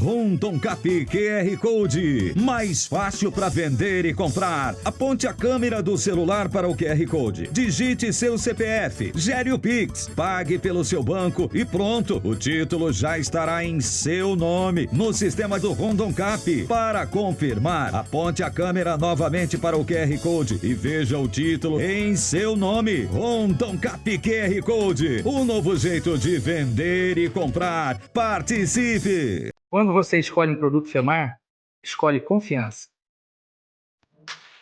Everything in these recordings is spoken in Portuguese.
Rondon Cap QR Code. Mais fácil para vender e comprar. Aponte a câmera do celular para o QR Code. Digite seu CPF. Gere o Pix. Pague pelo seu banco e pronto. O título já estará em seu nome no sistema do Rondon Cap. Para confirmar, aponte a câmera novamente para o QR Code e veja o título em seu nome. Rondon Cap QR Code. Um novo jeito de vender e comprar. Participe! Quando você escolhe um produto Femar, escolhe confiança.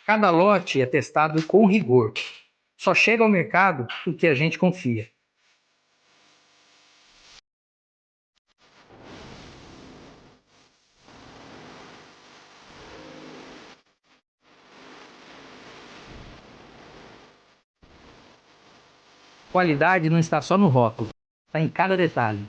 Cada lote é testado com rigor. Só chega ao mercado o que a gente confia. Qualidade não está só no rótulo, está em cada detalhe.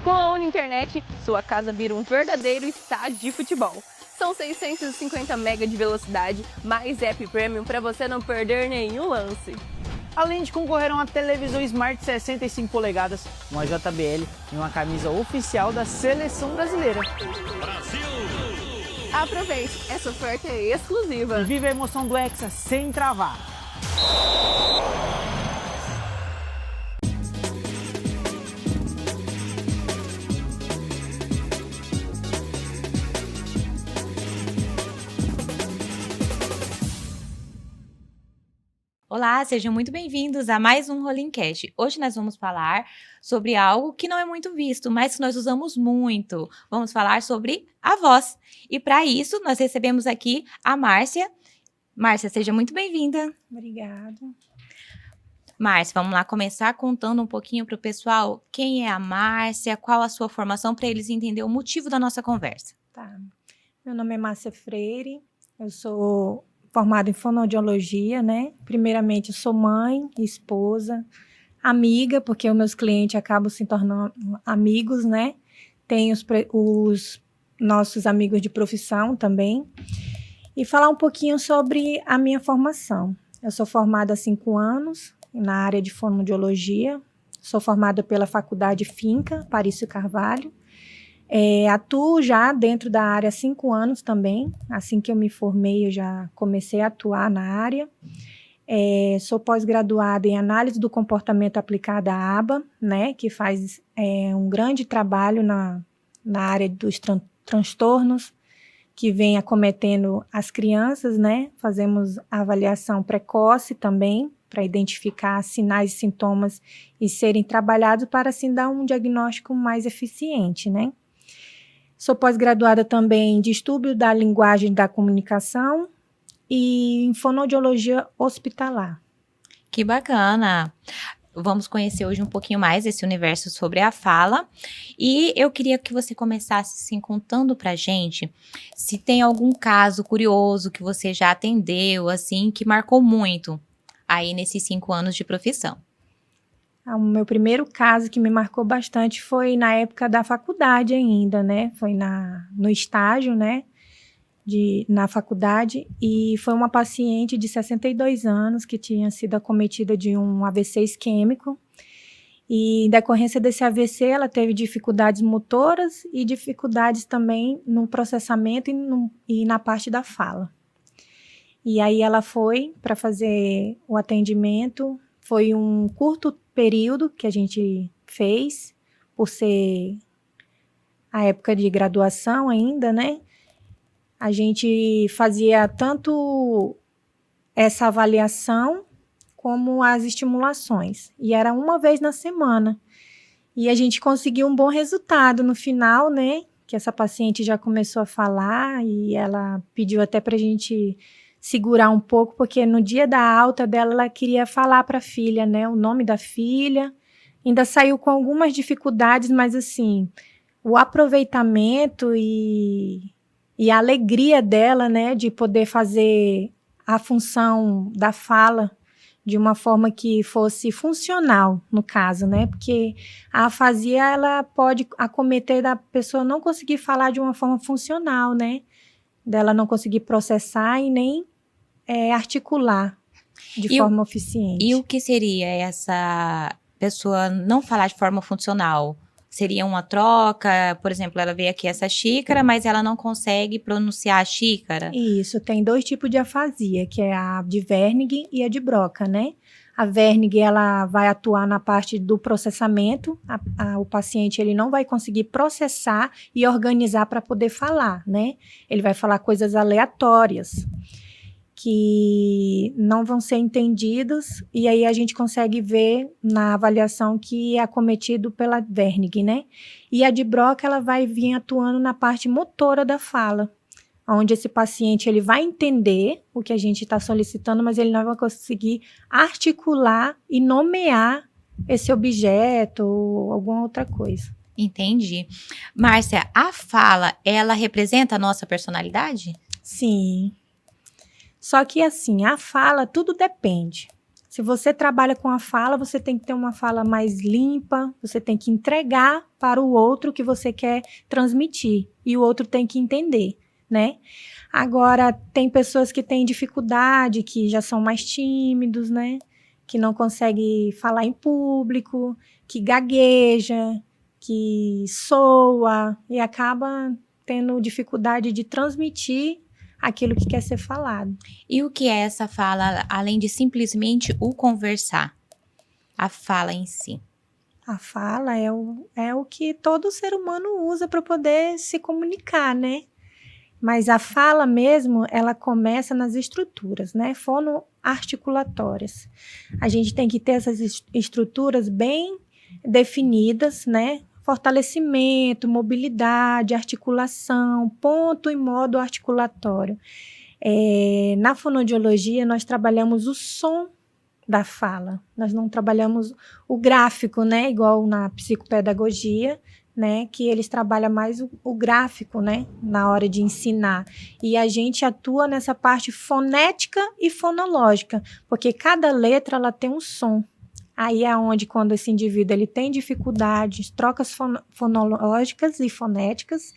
Com a Uninternet, sua casa vira um verdadeiro estádio de futebol. São 650 MB de velocidade, mais app premium para você não perder nenhum lance. Além de concorrer a uma televisão Smart 65 polegadas, uma JBL e uma camisa oficial da Seleção Brasileira. Aproveite, essa oferta é exclusiva. E vive a emoção do Hexa sem travar. Olá, sejam muito bem-vindos a mais um Rollincast. Hoje nós vamos falar sobre algo que não é muito visto, mas que nós usamos muito. Vamos falar sobre a voz. E para isso, nós recebemos aqui a Márcia. Márcia, seja muito bem-vinda. Obrigada. Márcia, vamos lá começar contando um pouquinho para o pessoal quem é a Márcia, qual a sua formação, para eles entenderem o motivo da nossa conversa. Tá. Meu nome é Márcia Freire, eu sou formada em fonoaudiologia, né? Primeiramente, eu sou mãe, esposa, amiga, porque os meus clientes acabam se tornando amigos, né? Tem os nossos amigos de profissão também. E falar um pouquinho sobre a minha formação. Eu sou formada há 5 anos na área de fonoaudiologia. Sou formada pela Faculdade Finca, Parício Carvalho. Atuo já dentro da área há 5 anos também. Assim que eu me formei, eu já comecei a atuar na área. Sou pós-graduada em análise do comportamento aplicada à aba, né, que faz um grande trabalho na área dos transtornos que vem acometendo as crianças, né? Fazemos avaliação precoce também, para identificar sinais e sintomas e serem trabalhados para assim dar um diagnóstico mais eficiente, né? Sou pós-graduada também em distúrbio da linguagem da comunicação e em fonoaudiologia hospitalar. Que bacana! Vamos conhecer hoje um pouquinho mais esse universo sobre a fala. E eu queria que você começasse assim, contando pra gente se tem algum caso curioso que você já atendeu, assim, que marcou muito aí nesses 5 anos de profissão. O meu primeiro caso que me marcou bastante foi na época da faculdade ainda, né? Foi no estágio, né? Na faculdade, e foi uma paciente de 62 anos que tinha sido acometida de um AVC isquêmico. E em decorrência desse AVC, ela teve dificuldades motoras e dificuldades também no processamento e na parte da fala. E aí ela foi para fazer o atendimento. Foi um curto período que a gente fez, por ser a época de graduação ainda, né? A gente fazia tanto essa avaliação como as estimulações. E era uma vez na semana. E a gente conseguiu um bom resultado no final, né? Que essa paciente já começou a falar e ela pediu até para a gente segurar um pouco, porque no dia da alta dela, ela queria falar para a filha, né? O nome da filha. Ainda saiu com algumas dificuldades, mas assim, o aproveitamento e a alegria dela, né, de poder fazer a função da fala de uma forma que fosse funcional, no caso, né, porque a afasia, ela pode acometer da pessoa não conseguir falar de uma forma funcional, né, dela não conseguir processar e nem articular. de E forma eficiente. E o que seria essa pessoa não falar de forma funcional? Seria uma troca, por exemplo, ela vê aqui essa xícara, mas ela não consegue pronunciar a xícara? Isso, tem 2 tipos de afasia, que é a de Wernicke e a de Broca, né? A Wernicke, ela vai atuar na parte do processamento, o paciente ele não vai conseguir processar e organizar para poder falar, né? Ele vai falar coisas aleatórias, que não vão ser entendidas, e aí a gente consegue ver na avaliação que é acometido pela Wernicke, né? E a de Broca, ela vai vir atuando na parte motora da fala, onde esse paciente ele vai entender o que a gente está solicitando, mas ele não vai conseguir articular e nomear esse objeto ou alguma outra coisa. Entendi. Márcia, a fala, ela representa a nossa personalidade? Sim. Só que assim, a fala, tudo depende. Se você trabalha com a fala, você tem que ter uma fala mais limpa, você tem que entregar para o outro o que você quer transmitir, e o outro tem que entender, né? Agora, tem pessoas que têm dificuldade, que já são mais tímidos, né? Que não conseguem falar em público, que gagueja, que soa e acaba tendo dificuldade de transmitir aquilo que quer ser falado. E o que é essa fala, além de simplesmente o conversar? A fala em si. A fala é o que todo ser humano usa para poder se comunicar, né? Mas a fala mesmo, ela começa nas estruturas, né? Fonoarticulatórias. A gente tem que ter essas estruturas bem definidas, né? Fortalecimento, mobilidade, articulação, ponto e modo articulatório. Na fonoaudiologia, nós trabalhamos o som da fala. Nós não trabalhamos o gráfico, né? Igual na psicopedagogia, né? Que eles trabalham mais o gráfico, né? Na hora de ensinar. E a gente atua nessa parte fonética e fonológica, porque cada letra ela tem um som. Aí é onde, quando esse indivíduo ele tem dificuldades, trocas fonológicas e fonéticas,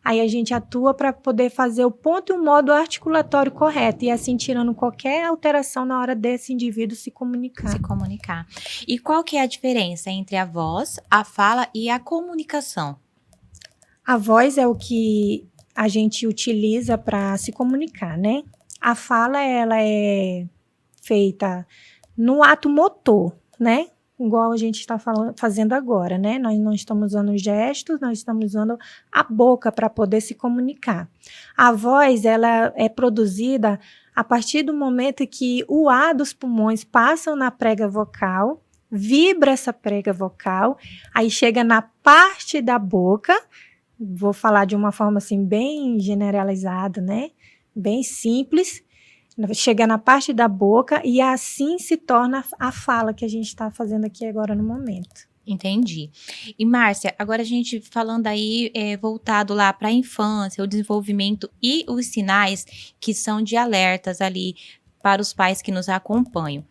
aí a gente atua para poder fazer o ponto e o modo articulatório correto, e assim tirando qualquer alteração na hora desse indivíduo se comunicar. Se comunicar. E qual que é a diferença entre a voz, a fala e a comunicação? A voz é o que a gente utiliza para se comunicar, né? A fala, ela é feita no ato motor, né? Igual a gente está fazendo agora, né? Nós não estamos usando gestos, nós estamos usando a boca para poder se comunicar. A voz, ela é produzida a partir do momento que o ar dos pulmões passam na prega vocal, vibra essa prega vocal, aí chega na parte da boca, vou falar de uma forma assim bem generalizada, né? Bem simples, chega na parte da boca e assim se torna a fala que a gente está fazendo aqui agora no momento. Entendi. E Márcia, agora a gente falando aí voltado lá para a infância, o desenvolvimento e os sinais que são de alertas ali para os pais que nos acompanham.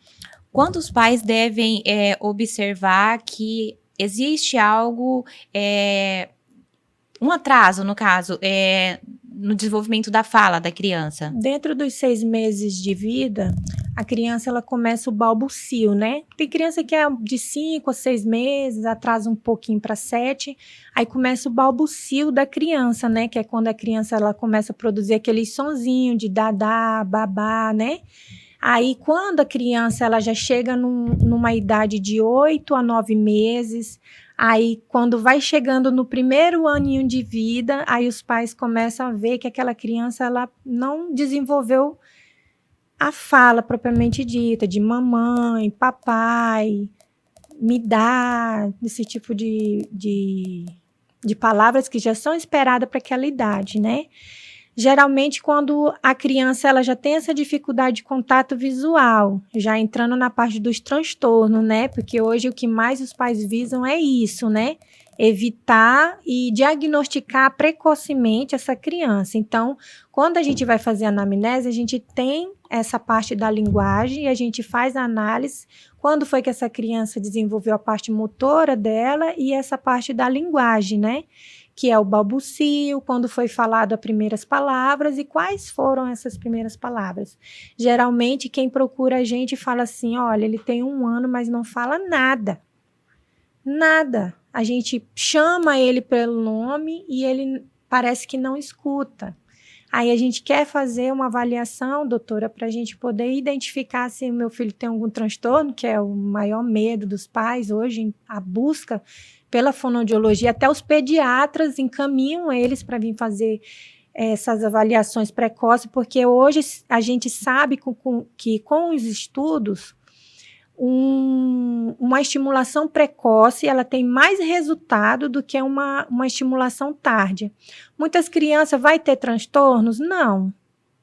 Quando os pais devem observar que existe algo, um atraso, no caso, no desenvolvimento da fala da criança? Dentro dos 6 meses de vida, a criança ela começa o balbucio, né? Tem criança que é de 5 a 6 meses, atrasa um pouquinho para 7, aí começa o balbucio da criança, né? Que é quando a criança ela começa a produzir aquele sonzinho de dadá, babá, né? Aí, quando a criança ela já chega numa idade de 8 a 9 meses, aí quando vai chegando no primeiro aninho de vida, aí os pais começam a ver que aquela criança ela não desenvolveu a fala propriamente dita, de mamãe, papai, me dá, esse tipo de palavras que já são esperadas para aquela idade, né? Geralmente, quando a criança ela já tem essa dificuldade de contato visual, já entrando na parte dos transtornos, né? Porque hoje o que mais os pais visam é isso, né? evitar e diagnosticar precocemente essa criança. Então, quando a gente vai fazer a anamnese, a gente tem essa parte da linguagem e a gente faz a análise, quando foi que essa criança desenvolveu a parte motora dela e essa parte da linguagem, né? Que é o balbucio, quando foi falado as primeiras palavras e quais foram essas primeiras palavras. Geralmente, quem procura a gente fala assim, olha, ele tem 1 ano, mas não fala nada. Nada. A gente chama ele pelo nome e ele parece que não escuta. Aí a gente quer fazer uma avaliação, doutora, para a gente poder identificar se o meu filho tem algum transtorno, que é o maior medo dos pais hoje, a busca pela fonoaudiologia. Até os pediatras encaminham eles para vir fazer essas avaliações precoces, porque hoje a gente sabe que com os estudos, uma estimulação precoce, ela tem mais resultado do que uma estimulação tardia. Muitas crianças vai ter transtornos? Não.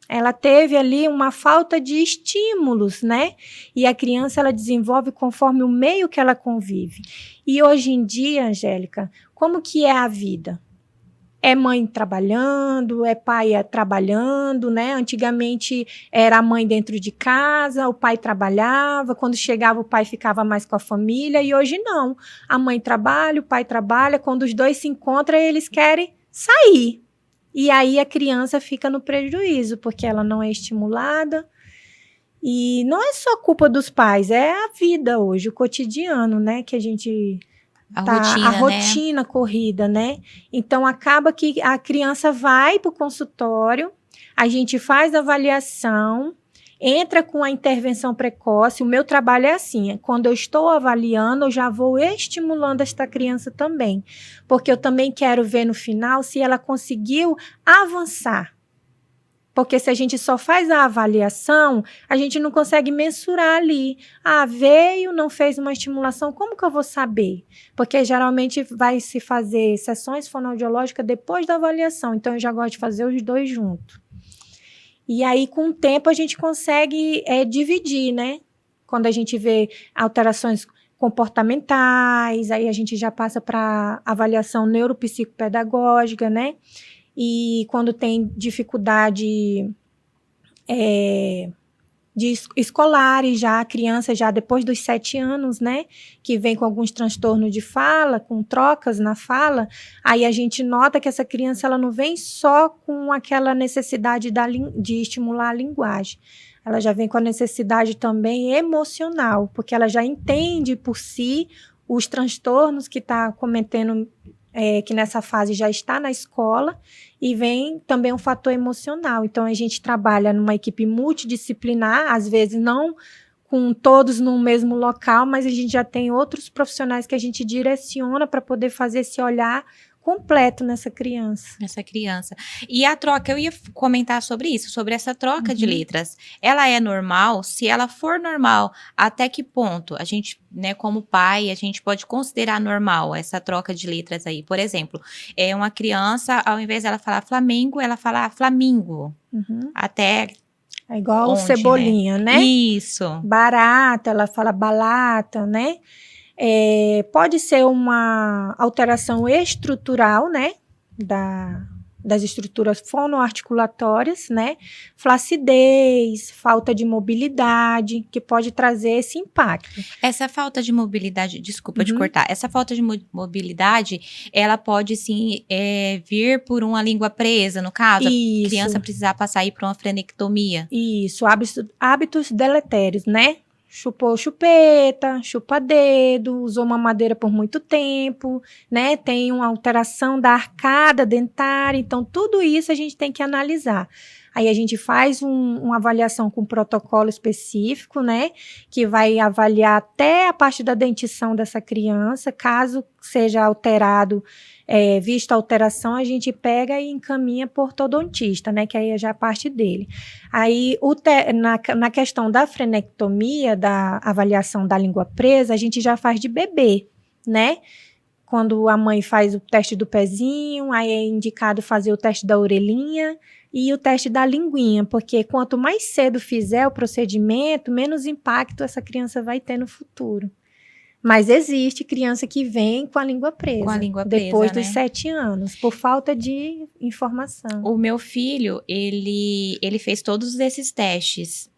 Ela teve ali uma falta de estímulos, né? E a criança, ela desenvolve conforme o meio que ela convive. E hoje em dia, Angélica, como que é a vida? É mãe trabalhando, é pai trabalhando, né? Antigamente era a mãe dentro de casa, o pai trabalhava, quando chegava o pai ficava mais com a família, e hoje não. A mãe trabalha, o pai trabalha, quando os dois se encontram, eles querem sair. E aí a criança fica no prejuízo, porque ela não é estimulada. E não é só culpa dos pais, é a vida hoje, o cotidiano, né? Que a gente... a rotina corrida, né? Então, acaba que a criança vai para o consultório, a gente faz a avaliação, entra com a intervenção precoce. O meu trabalho é assim, quando eu estou avaliando, eu já vou estimulando esta criança também, porque eu também quero ver no final se ela conseguiu avançar. Porque se a gente só faz a avaliação, a gente não consegue mensurar ali. Ah, veio, não fez uma estimulação, como que eu vou saber? Porque geralmente vai se fazer sessões fonoaudiológicas depois da avaliação, então eu já gosto de fazer os dois juntos. E aí, com o tempo, a gente consegue dividir, né? Quando a gente vê alterações comportamentais, aí a gente já passa para avaliação neuropsicopedagógica, né? E quando tem dificuldade de escolares, já a criança já depois dos 7 anos, né, que vem com alguns transtornos de fala, com trocas na fala, aí a gente nota que essa criança ela não vem só com aquela necessidade de estimular a linguagem, ela já vem com a necessidade também emocional, porque ela já entende por si os transtornos que está cometendo, que nessa fase já está na escola, e vem também um fator emocional. Então, a gente trabalha numa equipe multidisciplinar, às vezes não com todos no mesmo local, mas a gente já tem outros profissionais que a gente direciona para poder fazer esse olhar completo nessa criança. E a troca, eu ia comentar sobre isso, sobre essa troca de letras. Ela é normal? Se ela for normal, até que ponto a gente, né, como pai, a gente pode considerar normal essa troca de letras aí? Por exemplo, uma criança, ao invés dela falar Flamengo, ela fala Flamingo. Até... É igual o Cebolinha, né? Isso. Barata, ela fala balata, né? Pode ser uma alteração estrutural, né, das estruturas fonoarticulatórias, né, flacidez, falta de mobilidade, que pode trazer esse impacto. Essa falta de mobilidade, desculpa de cortar, essa falta de mobilidade, ela pode sim vir por uma língua presa, no caso, Isso. A criança precisar passar aí para uma frenectomia. Isso, hábitos deletérios, né? Chupou chupeta, chupa dedo, usou mamadeira por muito tempo, né? Tem uma alteração da arcada dentária, então tudo isso a gente tem que analisar. Aí a gente faz uma avaliação com um protocolo específico, né? Que vai avaliar até a parte da dentição dessa criança, caso seja alterado, visto a alteração, a gente pega e encaminha por ortodontista, né? Que aí é já a parte dele. Aí, na questão da frenectomia, da avaliação da língua presa, a gente já faz de bebê, né? Quando a mãe faz o teste do pezinho, aí é indicado fazer o teste da orelhinha e o teste da linguinha, porque quanto mais cedo fizer o procedimento, menos impacto essa criança vai ter no futuro. Mas existe criança que vem com a língua presa. Com a língua presa, depois né? dos 7 anos, por falta de informação. O meu filho, ele fez todos esses testes,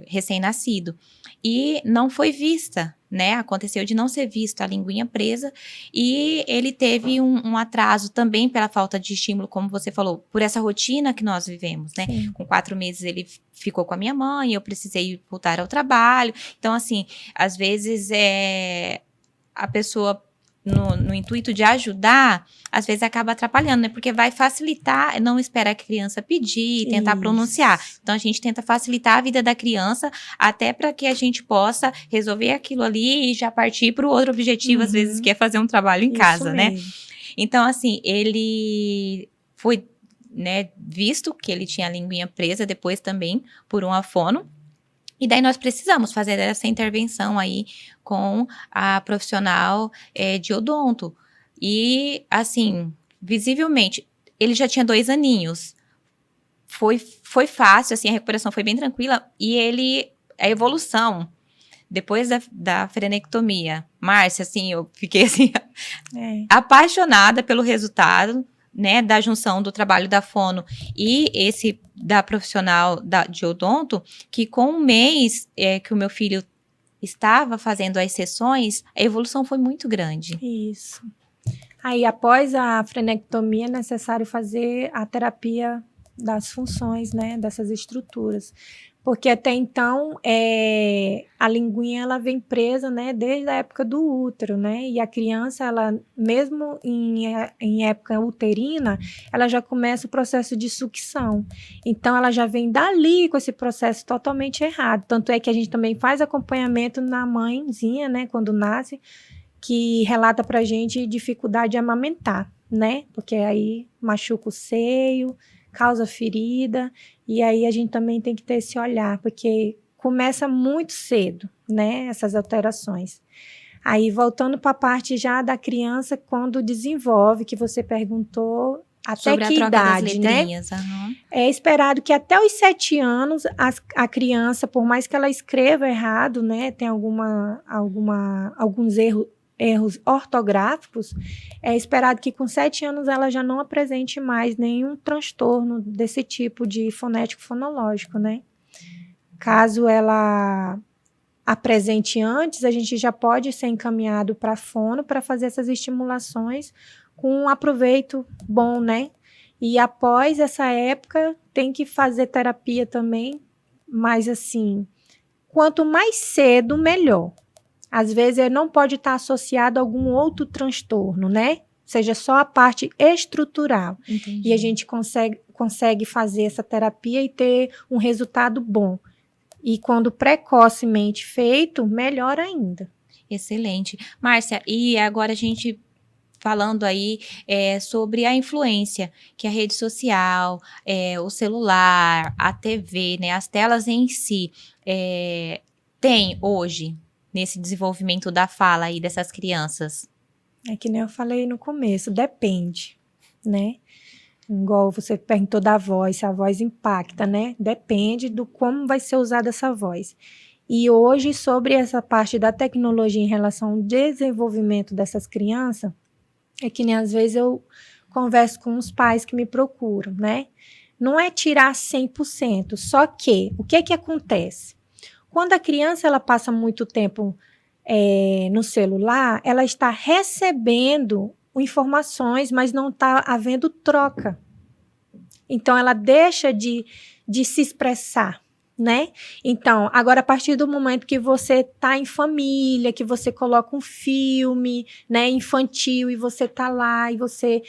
recém-nascido, e não foi vista, né? Aconteceu de não ser vista a linguinha presa, e ele teve um atraso também pela falta de estímulo, como você falou, por essa rotina que nós vivemos, né? Sim. Com 4 meses ele ficou com a minha mãe, eu precisei voltar ao trabalho. Então, assim, às vezes a pessoa, no intuito de ajudar, às vezes acaba atrapalhando, né? Porque vai facilitar, não espera a criança pedir, tentar Isso. pronunciar. Então, a gente tenta facilitar a vida da criança, até para que a gente possa resolver aquilo ali e já partir para o outro objetivo, às vezes, que é fazer um trabalho em casa, Isso né? mesmo. Então, assim, ele foi, né, visto que ele tinha a linguinha presa depois também por uma fono. E daí nós precisamos fazer essa intervenção aí com a profissional de odonto. E, assim, visivelmente, ele já tinha 2 aninhos. Foi fácil, assim, a recuperação foi bem tranquila. E a evolução, depois da frenectomia, Márcia, assim, eu fiquei, assim, É. apaixonada pelo resultado, né, da junção do trabalho da fono e esse da profissional de odonto, que com um mês que o meu filho estava fazendo as sessões, a evolução foi muito grande. Isso. Aí, após a frenectomia, é necessário fazer a terapia das funções, né, dessas estruturas. Porque até então, a linguinha, ela vem presa, né, desde a época do útero, né, e a criança, ela, mesmo em época uterina, ela já começa o processo de sucção. Então, ela já vem dali com esse processo totalmente errado. Tanto é que a gente também faz acompanhamento na mãezinha, né, quando nasce, que relata pra gente dificuldade de amamentar, né? Porque aí machuca o seio, causa ferida, e aí a gente também tem que ter esse olhar, porque começa muito cedo, né? Essas alterações. Aí, voltando para a parte já da criança, quando desenvolve, que você perguntou, até Sobre que a troca das idade, né? letrinhas. Aham. É esperado que até os 7 anos a criança, por mais que ela escreva errado, né, tem alguns erros ortográficos, é esperado que com 7 anos ela já não apresente mais nenhum transtorno desse tipo de fonético-fonológico, né? Caso ela apresente antes, a gente já pode ser encaminhado para a fono para fazer essas estimulações com um aproveito bom, né? E após essa época, tem que fazer terapia também, mas assim, quanto mais cedo, melhor. Às vezes, ele não pode estar associado a algum outro transtorno, né? Seja só a parte estrutural. Entendi. E a gente consegue fazer essa terapia e ter um resultado bom. E quando precocemente feito, melhor ainda. Excelente. Márcia, e agora a gente falando aí sobre a influência que a rede social, o celular, a TV, né, as telas em si, tem hoje nesse desenvolvimento da fala aí dessas crianças? É que nem eu falei no começo, depende, né? Igual você perguntou da voz, se a voz impacta, né? Depende do como vai ser usada essa voz. E hoje, sobre essa parte da tecnologia em relação ao desenvolvimento dessas crianças, é que nem às vezes eu converso com os pais que me procuram, né? Não é tirar 100%, só que, o que acontece? Quando a criança ela passa muito tempo no celular, ela está recebendo informações, mas não está havendo troca. Então, ela deixa de se expressar, né? Então, agora, a partir do momento que você está em família, que você coloca um filme, né, infantil, e você está lá, e você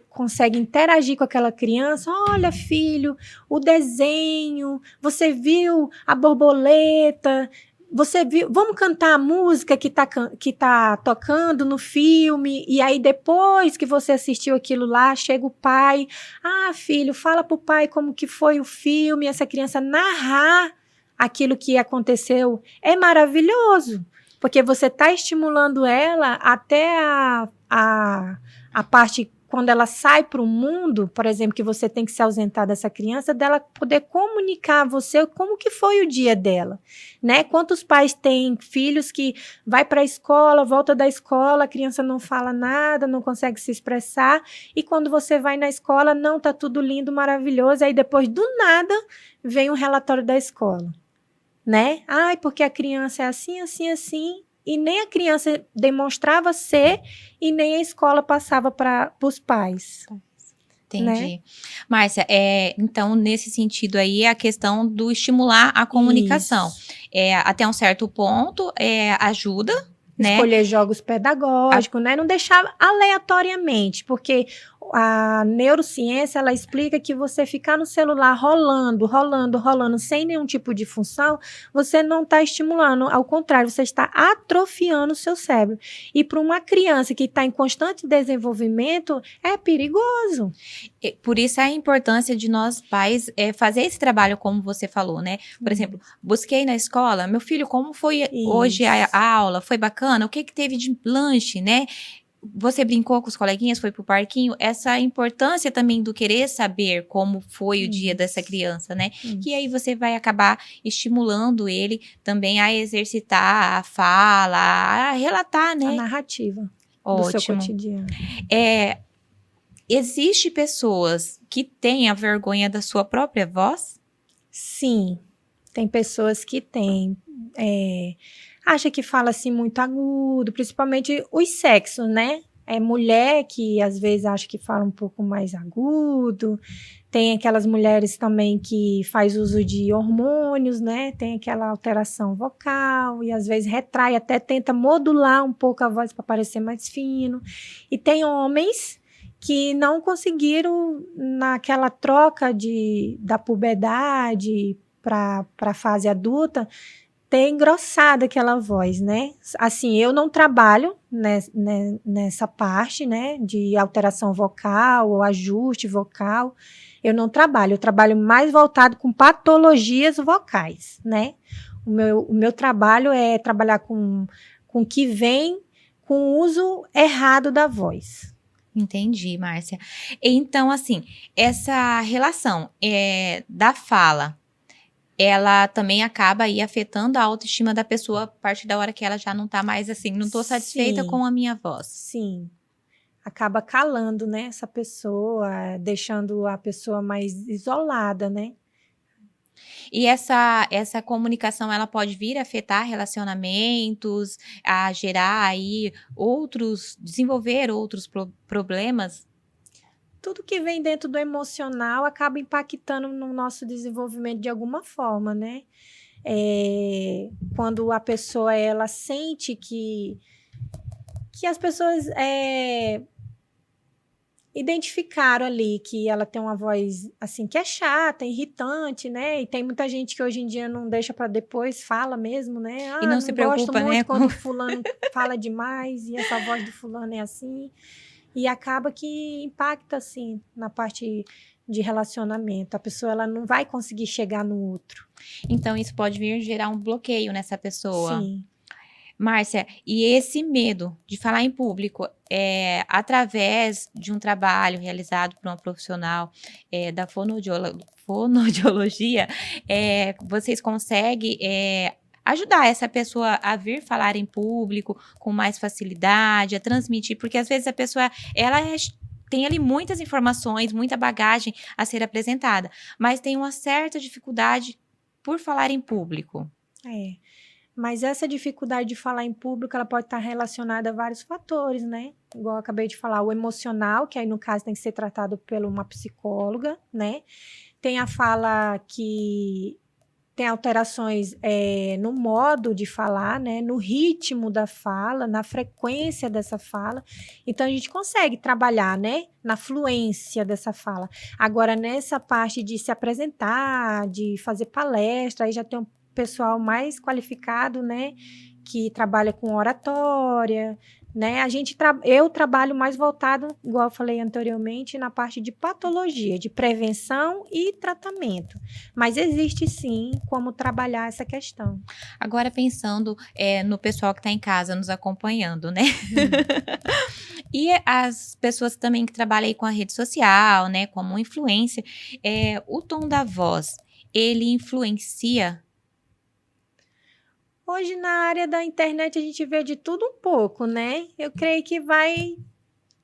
consegue interagir com aquela criança. Olha, filho, o desenho, você viu a borboleta, você viu, vamos cantar a música que tá tocando no filme, e aí depois que você assistiu aquilo lá, chega o pai, filho, fala pro pai como que foi o filme, essa criança narrar aquilo que aconteceu, é maravilhoso, porque você está estimulando ela até a parte quando ela sai para o mundo, por exemplo, que você tem que se ausentar dessa criança, dela poder comunicar a você como que foi o dia dela, né? Quantos pais têm filhos que vai para a escola, volta da escola, a criança não fala nada, não consegue se expressar, e quando você vai na escola, não, tá tudo lindo, maravilhoso, aí depois do nada vem um relatório da escola, né? Ai, porque a criança é assim, assim, assim, e nem a criança demonstrava ser e nem a escola passava para os pais. Entendi. Né? Márcia, então, nesse sentido aí, é a questão do estimular a comunicação. Isso. Até um certo ponto, ajuda, né? Escolher jogos pedagógicos, né? Não deixar aleatoriamente, porque a neurociência, ela explica que você ficar no celular rolando, sem nenhum tipo de função, você não está estimulando, ao contrário, você está atrofiando o seu cérebro. E para uma criança que está em constante desenvolvimento, é perigoso. Por isso a importância de nós pais fazer esse trabalho, como você falou, né? Por exemplo, busquei na escola, meu filho, como foi hoje a aula? Foi bacana? O que teve de lanche, né? Você brincou com os coleguinhas, foi pro parquinho? Essa importância também do querer saber como foi o dia dessa criança, né? Que aí você vai acabar estimulando ele também a exercitar a fala, a relatar, né? A narrativa Ótimo. do seu cotidiano. Existe pessoas que têm a vergonha da sua própria voz? Sim, tem pessoas que têm. Acha que fala assim muito agudo, principalmente os sexos, né? É mulher que às vezes acha que fala um pouco mais agudo. Tem aquelas mulheres também que faz uso de hormônios, né? Tem aquela alteração vocal e às vezes retrai, até tenta modular um pouco a voz para parecer mais fino. E tem homens que não conseguiram, naquela troca da puberdade para a fase adulta, ter engrossado aquela voz, né? Assim, eu não trabalho nessa parte, né, de alteração vocal ou ajuste vocal. Eu não trabalho, eu trabalho mais voltado com patologias vocais, né? O meu trabalho é trabalhar com o que vem com o uso errado da voz. Entendi, Márcia. Então, assim, essa relação da fala, ela também acaba aí afetando a autoestima da pessoa a partir da hora que ela já não tá mais assim, não tô satisfeita com a minha voz. Sim. Acaba calando, né, essa pessoa, deixando a pessoa mais isolada, né? E essa comunicação, ela pode vir a afetar relacionamentos, a gerar aí desenvolver outros problemas? Tudo que vem dentro do emocional acaba impactando no nosso desenvolvimento de alguma forma, né? Quando a pessoa, ela sente que as pessoas identificaram ali que ela tem uma voz assim que é chata, irritante, né? E tem muita gente que hoje em dia não deixa para depois, fala mesmo, né? E não se preocupa, gosto muito, né? quando fulano fala demais e essa voz do fulano é assim. E acaba que impacta, assim, na parte de relacionamento. A pessoa, ela não vai conseguir chegar no outro. Então, isso pode vir gerar um bloqueio nessa pessoa. Sim. Márcia, e esse medo de falar em público, através de um trabalho realizado por uma profissional da fonoaudiologia, vocês conseguem ajudar essa pessoa a vir falar em público com mais facilidade, a transmitir, porque às vezes a pessoa, ela tem ali muitas informações, muita bagagem a ser apresentada, mas tem uma certa dificuldade por falar em público. Mas essa dificuldade de falar em público, ela pode estar relacionada a vários fatores, né? Igual eu acabei de falar, o emocional, que aí no caso tem que ser tratado por uma psicóloga, né? Tem a fala que tem alterações no modo de falar, né? No ritmo da fala, na frequência dessa fala. Então, a gente consegue trabalhar, né? Na fluência dessa fala. Agora, nessa parte de se apresentar, de fazer palestra, aí já tem um pessoal mais qualificado, né? que trabalha com oratória, né? Eu trabalho mais voltado, igual eu falei anteriormente, na parte de patologia, de prevenção e tratamento. Mas existe sim como trabalhar essa questão. Agora pensando no pessoal que está em casa nos acompanhando, né? E as pessoas também que trabalham aí com a rede social, né? Como influencer, o tom da voz, ele influencia? Hoje, na área da internet, a gente vê de tudo um pouco, né? Eu creio que vai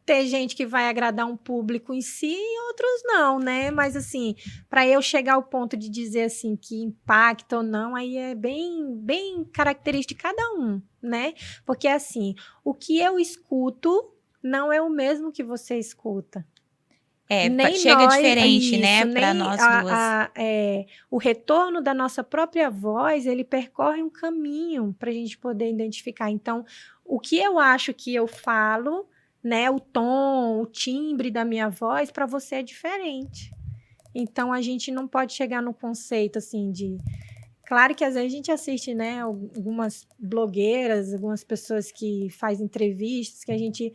ter gente que vai agradar um público em si e outros não, né? Mas, assim, para eu chegar ao ponto de dizer, assim, que impacta ou não, aí é bem, bem característico de cada um, né? Porque, assim, o que eu escuto não é o mesmo que você escuta. Nem Chega nós, diferente, né? isso, Para nem nós duas. o retorno da nossa própria voz, ele percorre um caminho para a gente poder identificar. Então, o que eu acho que eu falo, né, o tom, o timbre da minha voz, para você é diferente. Então, a gente não pode chegar no conceito, assim, de... Claro que às vezes a gente assiste, né, algumas blogueiras, algumas pessoas que fazem entrevistas, que a gente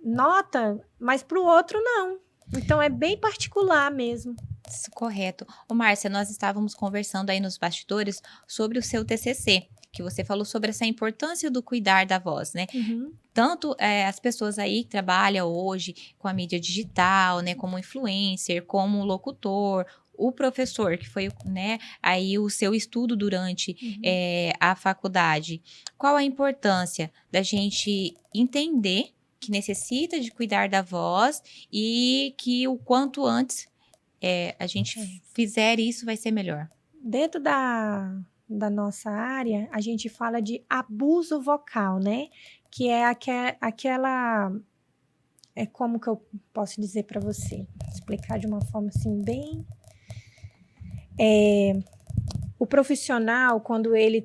nota, mas para o outro não. Então, é bem particular mesmo. Isso, correto. Ô, Márcia, nós estávamos conversando aí nos bastidores sobre o seu TCC, que você falou sobre essa importância do cuidar da voz, né? Uhum. Tanto as pessoas aí que trabalham hoje com a mídia digital, né, como influencer, como locutor, o professor, que foi, né, aí o seu estudo durante a faculdade. Qual a importância da gente entender que necessita de cuidar da voz e que o quanto antes a gente fizer isso vai ser melhor? Dentro da nossa área, a gente fala de abuso vocal, né? Que é aquela... como que eu posso dizer para você? Explicar de uma forma assim bem... O profissional, quando ele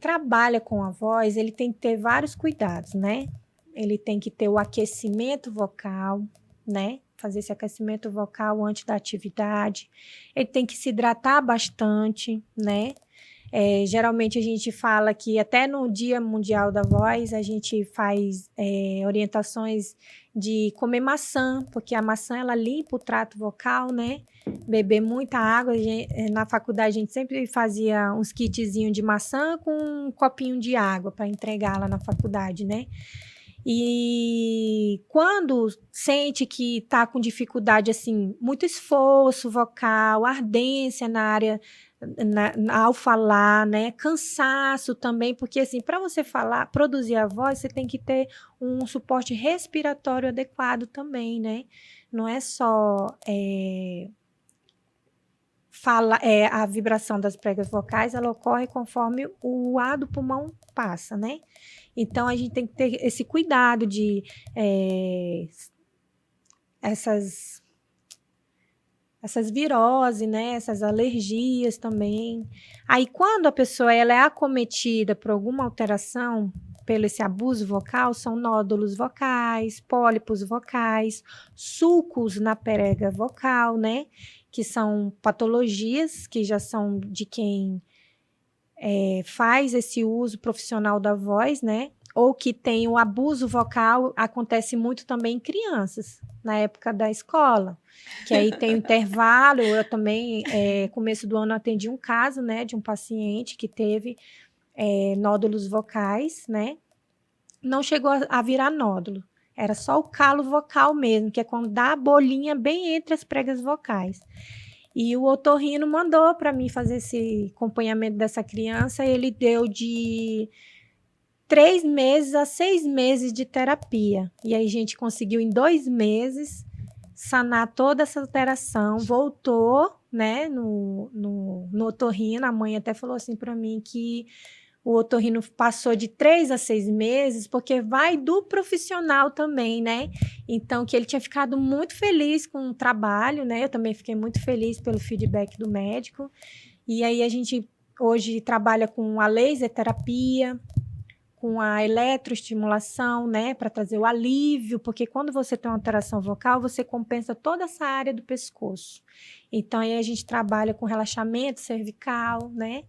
trabalha com a voz, ele tem que ter vários cuidados, né? Ele tem que ter o aquecimento vocal, né? Fazer esse aquecimento vocal antes da atividade. Ele tem que se hidratar bastante, né? Geralmente a gente fala que até no Dia Mundial da Voz a gente faz orientações de comer maçã, porque a maçã ela limpa o trato vocal, né? Beber muita água. Na faculdade a gente sempre fazia uns kitzinhos de maçã com um copinho de água para entregar lá na faculdade, né? E quando sente que está com dificuldade, assim, muito esforço vocal, ardência na área, ao falar, né? Cansaço também, porque assim, para você falar, produzir a voz, você tem que ter um suporte respiratório adequado também, né? Não é só a vibração das pregas vocais, ela ocorre conforme o ar do pulmão passa, né? Então, a gente tem que ter esse cuidado de essas viroses, né? Essas alergias também. Aí, quando a pessoa ela é acometida por alguma alteração, pelo esse abuso vocal, são nódulos vocais, pólipos vocais, sulcos na prega vocal, né? Que são patologias que já são de quem faz esse uso profissional da voz, né? Ou que tem o abuso vocal, acontece muito também em crianças, na época da escola, que aí tem o intervalo. Eu também, começo do ano, atendi um caso, né, de um paciente que teve nódulos vocais, né? Não chegou a virar nódulo, era só o calo vocal mesmo, que é quando dá a bolinha bem entre as pregas vocais. E o otorrino mandou para mim fazer esse acompanhamento dessa criança. Ele deu de 3 meses a 6 meses de terapia. E aí a gente conseguiu, em 2 meses, sanar toda essa alteração. Voltou, né, no otorrino. A mãe até falou assim para mim que o otorrino passou de 3 a 6 meses, porque vai do profissional também, né? Então, que ele tinha ficado muito feliz com o trabalho, né? Eu também fiquei muito feliz pelo feedback do médico. E aí a gente hoje trabalha com a laser terapia, com a eletroestimulação, né? Para trazer o alívio, porque quando você tem uma alteração vocal, você compensa toda essa área do pescoço. Então, aí a gente trabalha com relaxamento cervical, né?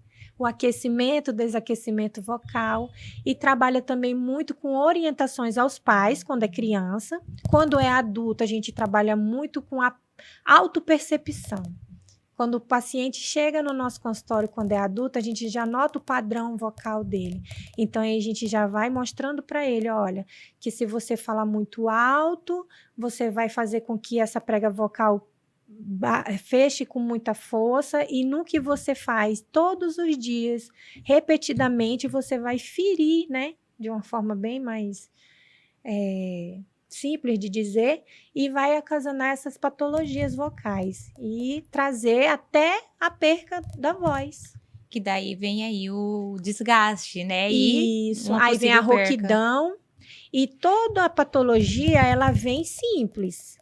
o aquecimento, desaquecimento vocal, e trabalha também muito com orientações aos pais quando é criança. Quando é adulto, a gente trabalha muito com a autopercepção. Quando o paciente chega no nosso consultório, quando é adulto, a gente já nota o padrão vocal dele. Então, aí a gente já vai mostrando para ele, olha, que se você falar muito alto, você vai fazer com que essa prega vocal feche com muita força, e no que você faz todos os dias, repetidamente, você vai ferir, né? De uma forma bem mais simples de dizer, e vai ocasionar essas patologias vocais e trazer até a perca da voz. Que daí vem aí o desgaste, né? Isso, uma aí vem a possível perca. rouquidão, e toda a patologia, ela vem simples.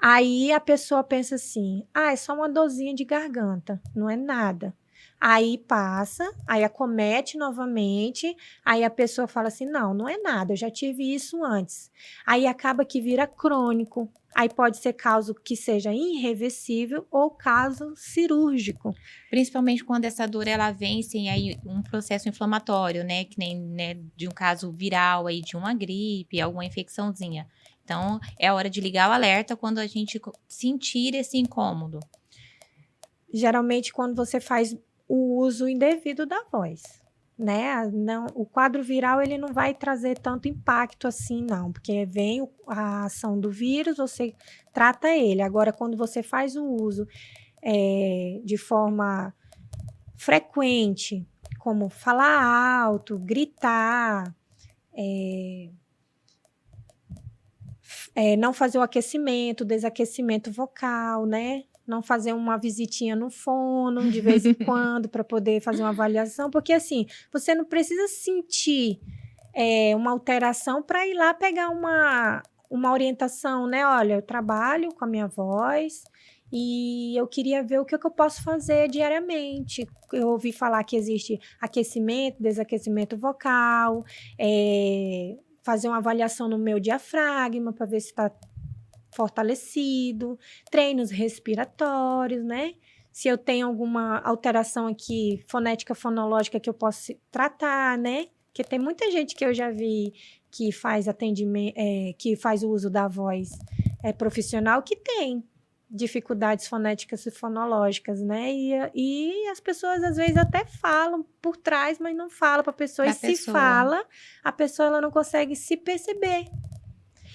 Aí a pessoa pensa assim, é só uma dorzinha de garganta, não é nada. Aí passa, aí acomete novamente, aí a pessoa fala assim, não é nada, eu já tive isso antes. Aí acaba que vira crônico, aí pode ser caso que seja irreversível ou caso cirúrgico. Principalmente quando essa dor ela vem sem aí um processo inflamatório, né? Que nem, né, de um caso viral aí de uma gripe, alguma infecçãozinha. Então, é hora de ligar o alerta quando a gente sentir esse incômodo. Geralmente, quando você faz o uso indevido da voz, né? Não, o quadro viral, ele não vai trazer tanto impacto assim, não, porque vem a ação do vírus, você trata ele. Agora, quando você faz o uso de forma frequente, como falar alto, gritar, não fazer o aquecimento, desaquecimento vocal, né? Não fazer uma visitinha no fono de vez em quando para poder fazer uma avaliação, porque assim, você não precisa sentir uma alteração para ir lá pegar uma orientação, né? Olha, eu trabalho com a minha voz e eu queria ver o que eu posso fazer diariamente. Eu ouvi falar que existe aquecimento, desaquecimento vocal, fazer uma avaliação no meu diafragma para ver se está fortalecido, treinos respiratórios, né? Se eu tenho alguma alteração aqui, fonética, fonológica, que eu posso tratar, né? Porque tem muita gente que eu já vi que faz atendimento, que faz o uso da voz profissional, que tem dificuldades fonéticas e fonológicas, né? E as pessoas às vezes até falam por trás, mas não falam para a pessoa. E se fala, a pessoa ela não consegue se perceber.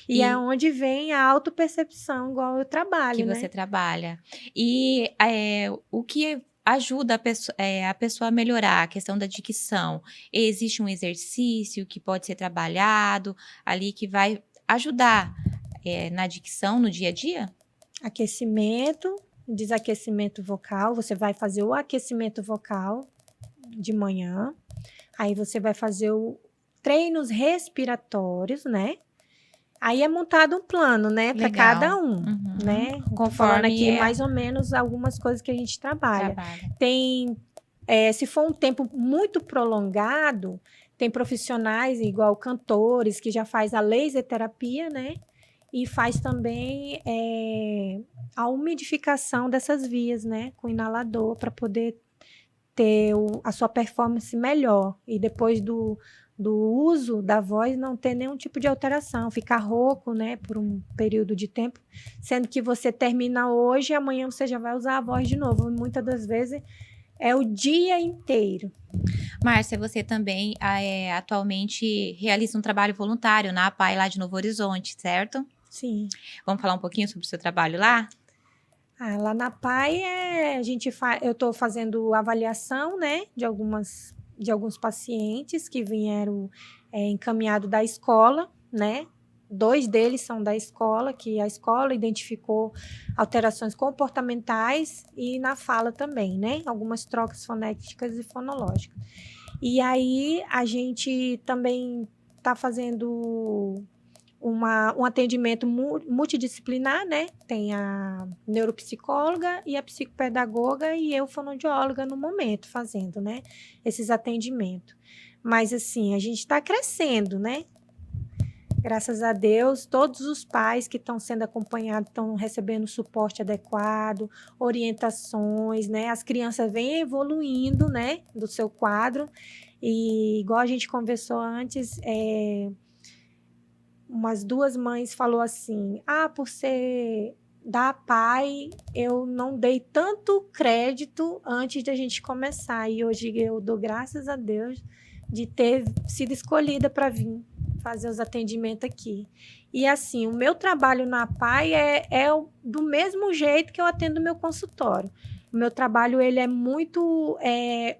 E é onde vem a autopercepção, igual eu trabalho, né? Que você trabalha. E o que ajuda a pessoa a melhorar a questão da dicção? Existe um exercício que pode ser trabalhado ali que vai ajudar na dicção no dia a dia? Aquecimento, desaquecimento vocal. Você vai fazer o aquecimento vocal de manhã. Aí você vai fazer treinos respiratórios, né? Aí é montado um plano, né, para cada um, né? Falando aqui mais ou menos algumas coisas que a gente trabalha. Tem, se for um tempo muito prolongado, tem profissionais igual cantores que já faz a laser terapia, né? E faz também a umidificação dessas vias, né, com inalador para poder ter a sua performance melhor. E depois do uso da voz não ter nenhum tipo de alteração, ficar rouco, né, por um período de tempo, sendo que você termina hoje e amanhã você já vai usar a voz de novo. Muitas das vezes é o dia inteiro. Márcia, você também atualmente realiza um trabalho voluntário na APAE lá de Novo Horizonte, certo? Sim. Vamos falar um pouquinho sobre o seu trabalho lá? Lá na APAE eu estou fazendo avaliação, né, de alguns pacientes que vieram encaminhados da escola, né? 2 deles são da escola, que a escola identificou alterações comportamentais e na fala também, né? Algumas trocas fonéticas e fonológicas. E aí a gente também está fazendo um atendimento multidisciplinar, né? Tem a neuropsicóloga e a psicopedagoga e eu, fonoaudióloga, no momento, fazendo, né? Esses atendimentos. Mas, assim, a gente está crescendo, né? Graças a Deus, todos os pais que estão sendo acompanhados estão recebendo suporte adequado, orientações, né? As crianças vêm evoluindo, né, do seu quadro. E igual a gente conversou antes, umas 2 mães falou assim: por ser da pai, eu não dei tanto crédito antes da gente começar. E hoje eu dou graças a Deus de ter sido escolhida para vir fazer os atendimentos aqui. E assim, o meu trabalho na PAI do mesmo jeito que eu atendo o meu consultório. O meu trabalho, ele é muito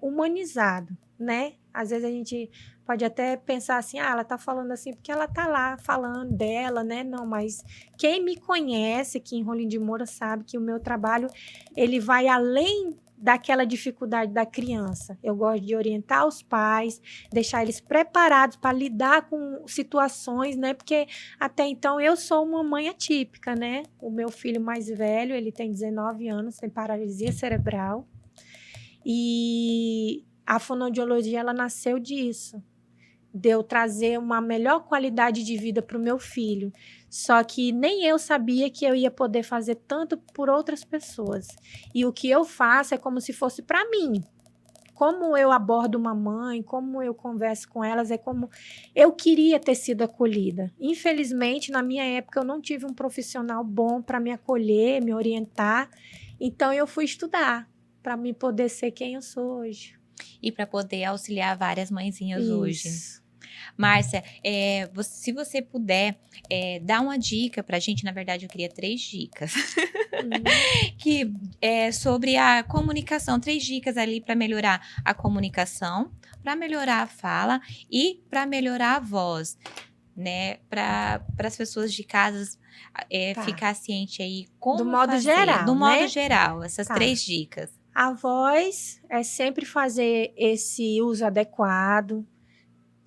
humanizado, né? Às vezes a gente pode até pensar assim, ela tá falando assim porque ela tá lá falando dela, né? Não, mas quem me conhece aqui em Rolim de Moura sabe que o meu trabalho, ele vai além daquela dificuldade da criança. Eu gosto de orientar os pais, deixar eles preparados para lidar com situações, né? Porque até então eu sou uma mãe atípica, né? O meu filho mais velho, ele tem 19 anos, tem paralisia cerebral. E a fonoaudiologia, ela nasceu disso, de eu trazer uma melhor qualidade de vida para o meu filho. Só que nem eu sabia que eu ia poder fazer tanto por outras pessoas. E o que eu faço é como se fosse para mim. Como eu abordo uma mãe, como eu converso com elas, é como eu queria ter sido acolhida. Infelizmente, na minha época, eu não tive um profissional bom para me acolher, me orientar. Então, eu fui estudar para me poder ser quem eu sou hoje. E para poder auxiliar várias mãezinhas hoje. Isso. Márcia, se você puder dar uma dica pra gente, na verdade eu queria 3 dicas, que sobre a comunicação, 3 dicas ali para melhorar a comunicação, para melhorar a fala e para melhorar a voz, né? Para as pessoas de casa ficar ciente aí como do modo fazer, geral, do modo né? geral, essas 3 dicas. A voz é sempre fazer esse uso adequado.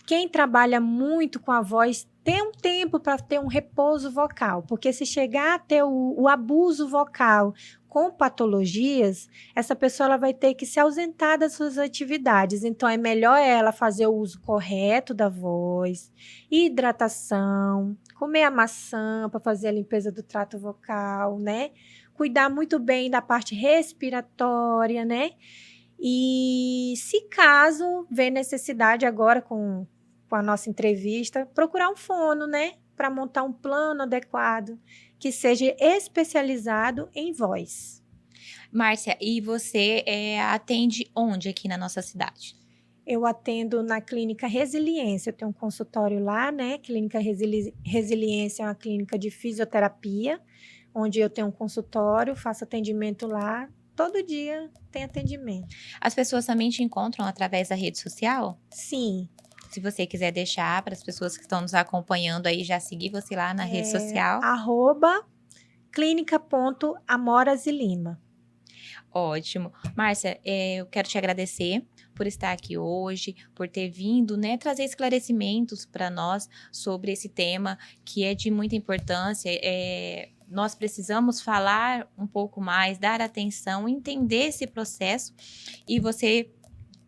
Quem trabalha muito com a voz tem um tempo para ter um repouso vocal, porque se chegar a ter o abuso vocal com patologias, essa pessoa ela vai ter que se ausentar das suas atividades. Então, é melhor ela fazer o uso correto da voz, hidratação, comer a maçã para fazer a limpeza do trato vocal, né? Cuidar muito bem da parte respiratória, né? E se caso ver necessidade agora com a nossa entrevista, procurar um fono, né? Para montar um plano adequado que seja especializado em voz. Márcia, e você atende onde aqui na nossa cidade? Eu atendo na Clínica Resiliência, eu tenho um consultório lá, né? Clínica Resiliência é uma clínica de fisioterapia, onde eu tenho um consultório, faço atendimento lá. Todo dia tem atendimento. As pessoas também te encontram através da rede social? Sim. Se você quiser deixar para as pessoas que estão nos acompanhando aí, já seguir você lá na rede social. @clinica.amorasilima. Ótimo. Márcia, eu quero te agradecer por estar aqui hoje, por ter vindo, né, trazer esclarecimentos para nós sobre esse tema que é de muita importância. Nós precisamos falar um pouco mais, dar atenção, entender esse processo, e você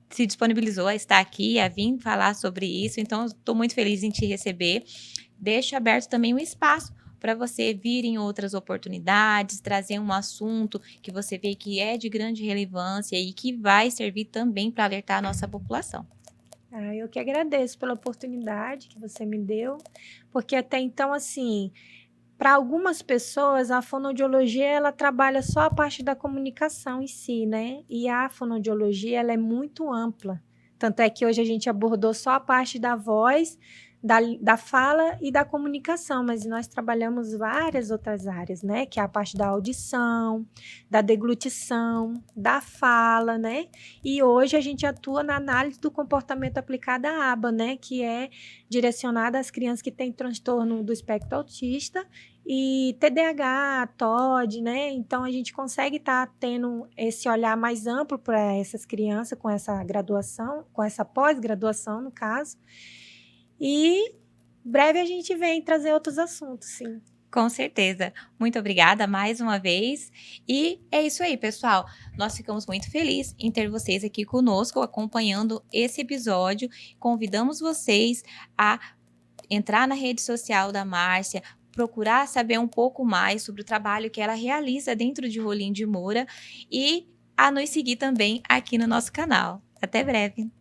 se disponibilizou a estar aqui, a vir falar sobre isso, então estou muito feliz em te receber. Deixo aberto também um espaço para você vir em outras oportunidades, trazer um assunto que você vê que é de grande relevância e que vai servir também para alertar a nossa população. Eu que agradeço pela oportunidade que você me deu, porque até então, assim, para algumas pessoas, a fonoaudiologia, ela trabalha só a parte da comunicação em si, né? E a fonoaudiologia, ela é muito ampla. Tanto é que hoje a gente abordou só a parte da voz, da fala e da comunicação, mas nós trabalhamos várias outras áreas, né? Que é a parte da audição, da deglutição, da fala, né? E hoje a gente atua na análise do comportamento aplicado à aba, né? Que é direcionada às crianças que têm transtorno do espectro autista e TDAH, TOD, né? Então a gente consegue estar tendo esse olhar mais amplo para essas crianças com essa graduação, com essa pós-graduação, no caso. E breve a gente vem trazer outros assuntos, sim. Com certeza. Muito obrigada mais uma vez. E é isso aí, pessoal. Nós ficamos muito felizes em ter vocês aqui conosco, acompanhando esse episódio. Convidamos vocês a entrar na rede social da Márcia, procurar saber um pouco mais sobre o trabalho que ela realiza dentro de Rolim de Moura e a nos seguir também aqui no nosso canal. Até breve!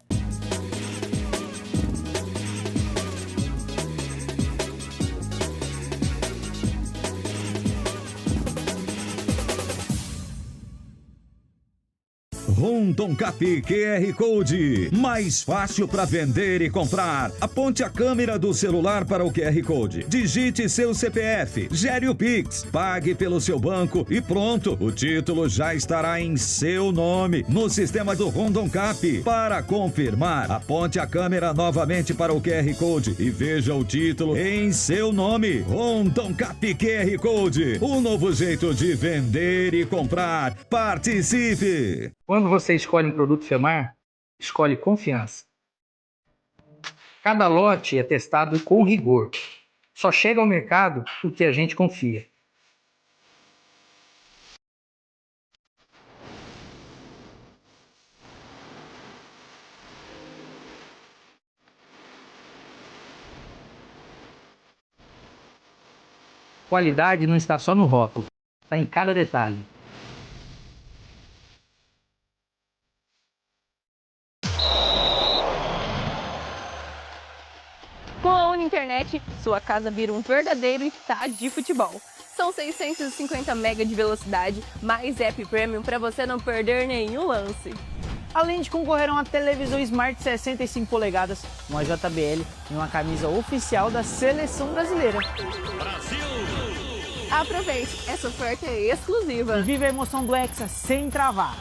Rondon Cap QR Code. Mais fácil para vender e comprar. Aponte a câmera do celular para o QR Code. Digite seu CPF. Gere o Pix. Pague pelo seu banco e pronto. O título já estará em seu nome no sistema do Rondon Cap. Para confirmar, aponte a câmera novamente para o QR Code e veja o título em seu nome. Rondon Cap QR Code. Um novo jeito de vender e comprar. Participe! Quando você escolhe um produto FEMAR, escolhe confiança. Cada lote é testado com rigor. Só chega ao mercado o que a gente confia. Qualidade não está só no rótulo, está em cada detalhe. Com a Uninternet, sua casa vira um verdadeiro estádio de futebol. São 650 MB de velocidade, mais app premium para você não perder nenhum lance. Além de concorrer a uma televisão Smart 65 polegadas, uma JBL e uma camisa oficial da Seleção Brasileira. Aproveite, essa oferta é exclusiva. E viva a emoção do Hexa sem travar.